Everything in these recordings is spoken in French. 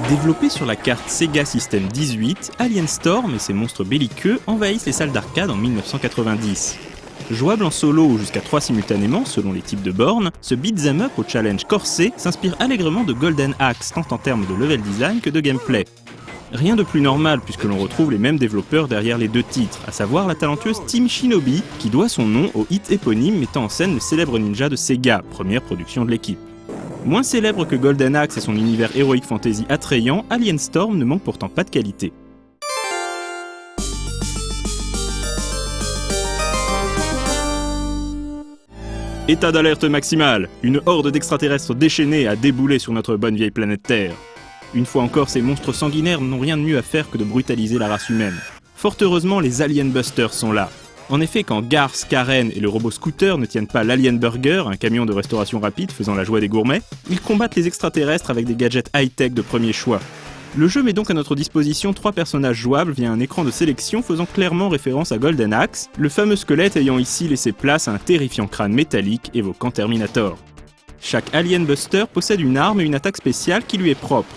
Développé sur la carte Sega System 18, Alien Storm et ses monstres belliqueux envahissent les salles d'arcade en 1990. Jouable en solo ou jusqu'à 3 simultanément, selon les types de bornes, ce beat'em up au challenge corsé s'inspire allègrement de Golden Axe, tant en termes de level design que de gameplay. Rien de plus normal puisque l'on retrouve les mêmes développeurs derrière les deux titres, à savoir la talentueuse Team Shinobi, qui doit son nom au hit éponyme mettant en scène le célèbre ninja de Sega, première production de l'équipe. Moins célèbre que Golden Axe et son univers heroic fantasy attrayant, Alien Storm ne manque pourtant pas de qualité. État d'alerte maximal. Une horde d'extraterrestres déchaînés a déboulé sur notre bonne vieille planète Terre. Une fois encore, ces monstres sanguinaires n'ont rien de mieux à faire que de brutaliser la race humaine. Fort heureusement, les Alien Busters sont là. En effet, quand Garth, Karen et le robot Scooter ne tiennent pas l'Alien Burger, un camion de restauration rapide faisant la joie des gourmets, ils combattent les extraterrestres avec des gadgets high-tech de premier choix. Le jeu met donc à notre disposition 3 personnages jouables via un écran de sélection faisant clairement référence à Golden Axe, le fameux squelette ayant ici laissé place à un terrifiant crâne métallique évoquant Terminator. Chaque Alien Buster possède une arme et une attaque spéciale qui lui est propre.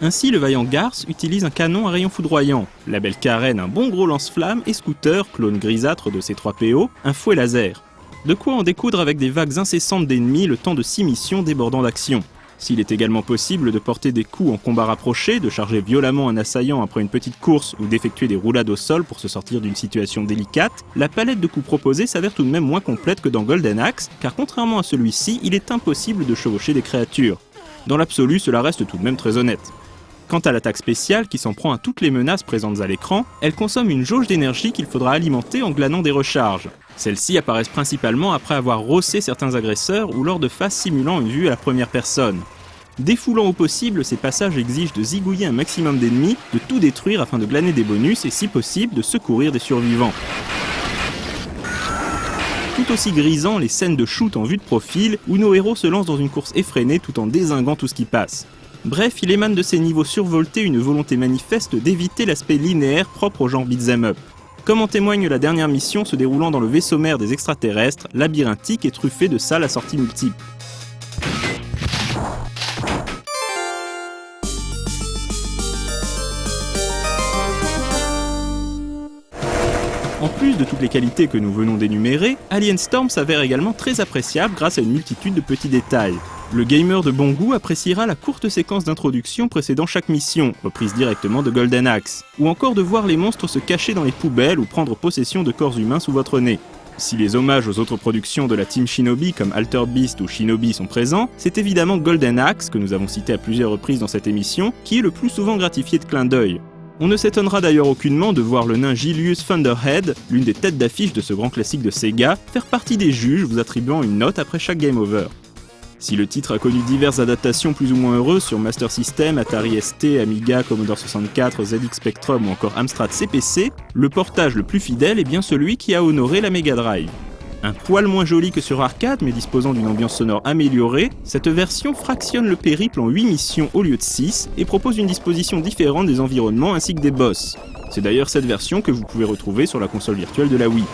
Ainsi, le vaillant Garth utilise un canon à rayon foudroyant, la belle Karen un bon gros lance-flamme et Scooter, clone grisâtre de C3PO, un fouet laser. De quoi en découdre avec des vagues incessantes d'ennemis le temps de 6 missions débordant d'action. S'il est également possible de porter des coups en combat rapproché, de charger violemment un assaillant après une petite course ou d'effectuer des roulades au sol pour se sortir d'une situation délicate, la palette de coups proposée s'avère tout de même moins complète que dans Golden Axe, car contrairement à celui-ci, il est impossible de chevaucher des créatures. Dans l'absolu, cela reste tout de même très honnête. Quant à l'attaque spéciale, qui s'en prend à toutes les menaces présentes à l'écran, elle consomme une jauge d'énergie qu'il faudra alimenter en glanant des recharges. Celles-ci apparaissent principalement après avoir rossé certains agresseurs ou lors de phases simulant une vue à la première personne. Défoulant au possible, ces passages exigent de zigouiller un maximum d'ennemis, de tout détruire afin de glaner des bonus et si possible de secourir des survivants. Tout aussi grisant, les scènes de shoot en vue de profil où nos héros se lancent dans une course effrénée tout en dézinguant tout ce qui passe. Bref, il émane de ces niveaux survoltés une volonté manifeste d'éviter l'aspect linéaire propre au genre beat'em up. Comme en témoigne la dernière mission se déroulant dans le vaisseau mère des extraterrestres, labyrinthique et truffé de salles à sorties multiples. En plus de toutes les qualités que nous venons d'énumérer, Alien Storm s'avère également très appréciable grâce à une multitude de petits détails. Le gamer de bon goût appréciera la courte séquence d'introduction précédant chaque mission, reprise directement de Golden Axe, ou encore de voir les monstres se cacher dans les poubelles ou prendre possession de corps humains sous votre nez. Si les hommages aux autres productions de la Team Shinobi comme Altered Beast ou Shinobi sont présents, c'est évidemment Golden Axe, que nous avons cité à plusieurs reprises dans cette émission, qui est le plus souvent gratifié de clins d'œil. On ne s'étonnera d'ailleurs aucunement de voir le nain Julius Thunderhead, l'une des têtes d'affiche de ce grand classique de Sega, faire partie des juges vous attribuant une note après chaque game over. Si le titre a connu diverses adaptations plus ou moins heureuses sur Master System, Atari ST, Amiga, Commodore 64, ZX Spectrum ou encore Amstrad CPC, le portage le plus fidèle est bien celui qui a honoré la Mega Drive. Un poil moins joli que sur arcade mais disposant d'une ambiance sonore améliorée, cette version fractionne le périple en 8 missions au lieu de 6 et propose une disposition différente des environnements ainsi que des boss. C'est d'ailleurs cette version que vous pouvez retrouver sur la console virtuelle de la Wii.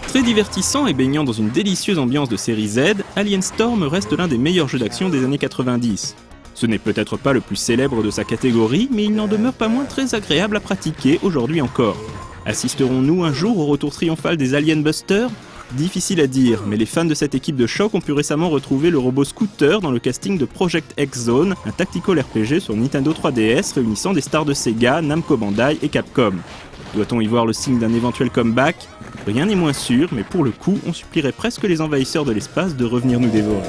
Très divertissant et baignant dans une délicieuse ambiance de série Z, Alien Storm reste l'un des meilleurs jeux d'action des années 90. Ce n'est peut-être pas le plus célèbre de sa catégorie, mais il n'en demeure pas moins très agréable à pratiquer aujourd'hui encore. Assisterons-nous un jour au retour triomphal des Alien Busters ? Difficile à dire, mais les fans de cette équipe de choc ont pu récemment retrouver le robot Scooter dans le casting de Project X Zone, un tactical RPG sur Nintendo 3DS réunissant des stars de Sega, Namco Bandai et Capcom. Doit-on y voir le signe d'un éventuel comeback ? Rien n'est moins sûr, mais pour le coup, on supplierait presque les envahisseurs de l'espace de revenir nous dévorer.